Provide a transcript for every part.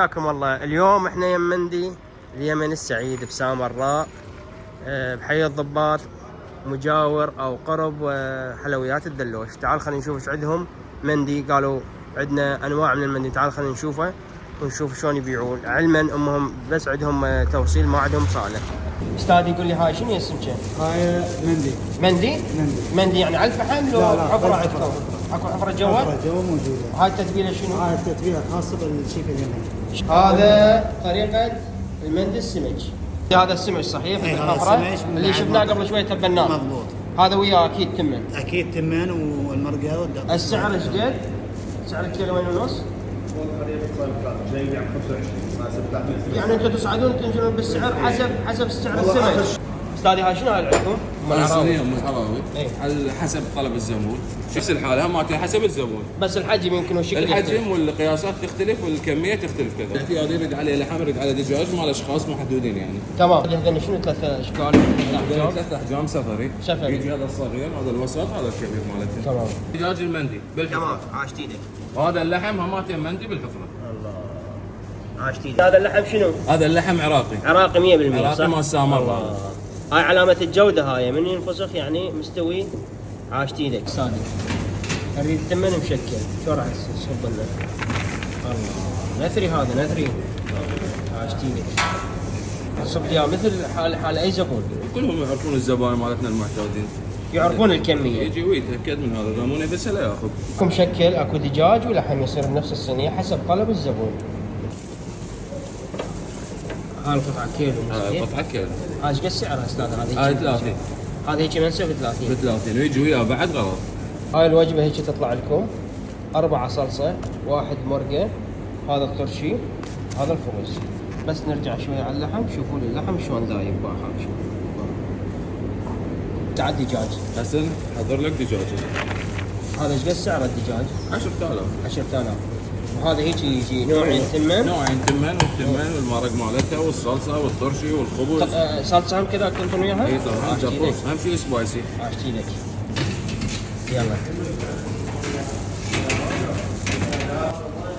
حياكم الله. اليوم احنا يم مندي اليمن السعيد بسامراء، بحي الضباط، مجاور او قرب حلويات الدلوش. تعال خلينا نشوف ايش عندهم مندي. قالوا عندنا انواع من المندي، تعال خلينا نشوفه ونشوف شلون يبيعون. علما امهم بس عندهم توصيل، ما عندهم صاله. استاذ يقول لي هاي شنو اسمها؟ هاي مندي. مندي؟ مندي يعني على الفحم لو حفره عندكم؟ اكو حفره جوا؟ حفره جوا موجوده. هاي التتبيله شنو؟ هاي التتبيله خاصه بالشيف اليمني. هذا طريقه المندي السمج. هذا السمج صحيح؟ اي هذا الحفرة السمج اللي شفناه قبل شوي تبناه. مضبوط. هذا وياه اكيد تمن. اكيد تمن والمرقه والدقيق. السعر ايش قد؟ سعر الكيلو وين ونص؟ يعني انتم تصعدون تنزلون بالسعر حسب سعر السمج. استاذي هاي شنو هاي عندكم؟ صينية ام الحراوي على حسب طلب الزبون، نفس الحالة مالتها حسب الزبون. بس الحجم يمكن والشكل الحجم والقياسات تختلف والكمية تختلف كذا. الاحتياطي يريد عليه لحم، يريد على دجاج، مال اشخاص محدودين يعني. تمام. هذول شنو ثلاث اشكال؟ ثلاث احجام سفري. يجي هذا الصغير، هذا الوسط، هذا الكبير مالته. تمام. دجاج المندي بالحفرة. تمام عاشت ايدك. وهذا اللحم همات المندي بالحفرة. عاشت ايدك. هذا اللحم شنو؟ هذا اللحم عراقي. عراقي 100% عراقي صح؟ مال سامراء. هاي علامة الجودة، هاي من ينفسخ يعني مستوي. عاشت ايدك صادق. اريد تمن مشكل، شو راح تصب لنا؟ الله نثري، هذا نثري. عاشت ايدك. صب يا مثل حال اي زبون. كلهم يعرفون الزبائن مالتنا المعتادين. يعرفون الكمية. يجي ويتأكد من هذا، اذا مو نفسه لا ياخذ. اكو مشكل، اكو دجاج ولحم يصير بنفس الصينية حسب طلب الزبون. هاي القطعة كيلو. هاي قطعة كيلو. هاي ايش قد سعرها استاذ؟ هاي 30. هذا هيك منسوي ب 30. ب 30 ويجي وياه بعد غلط. هاي الوجبة هيك تطلع لكم 4 صلصة، 1 مرقة، هذا الطرشي، هذا الخبز. بس نرجع شوي على اللحم، شوفوا لي اللحم شلون دايب باحر. شوف تعال دجاج. حسن حضر لك دجاجة. هذا ايش قد سعر الدجاج؟ 10,000. 10,000. وهذا هيك يجي نوعين تمن. نوعين تمن، والتمن والمرق مالتها والصلصة والطرشي والخبز. صلصة هم كذا كنتم وياها؟ اي طبعا جبوس، اهم شيء سبايسي. عاشت ايدك. يلا.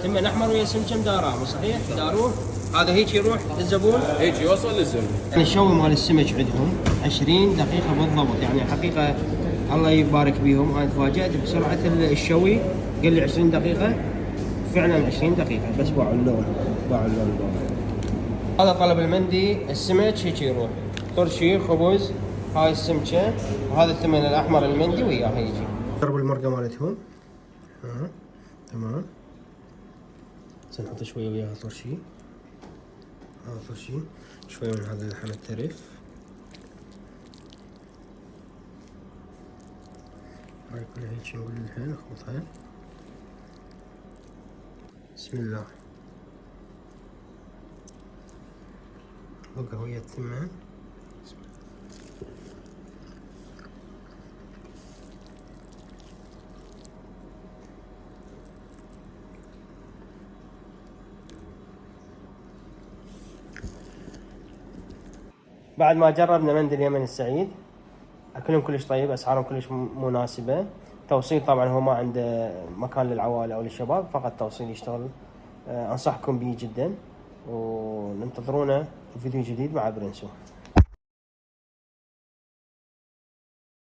تمن احمر ويا سمسم داراه صحيح؟ داروه. هذا هيك يروح للزبون؟ هيك يوصل للزبون. الشوي مال السمك عندهم 20 دقيقة بالضبط، يعني حقيقة الله يبارك بيهم. انا تفاجأت بسرعة الشوي، قال لي 20 دقيقة، فعلا 20 دقيقة بس باعوا اللون. هذا طلب المندي السمك هيك يروح، طرشي، خبز، هاي السمكة، وهذا الثمن الأحمر المندي وياه يجي. جربوا المرقة مالتهم. تمام. نحط شوية وياها طرشي، هذا طرشي، شوية من هذا اللحم الترف. هاي كلها هيك نقول الحين نخلطها. بسم الله. بقى ويا الثمن. بعد ما جربنا مندي اليمن السعيد، اكلهم كلش طيب، اسعارهم كلش مناسبة. توصيل طبعا هو ما عنده مكان للعوائل او للشباب، فقط توصيل يشتغل. انصحكم به جدا، وننتظرونا فيديو جديد مع برنسو.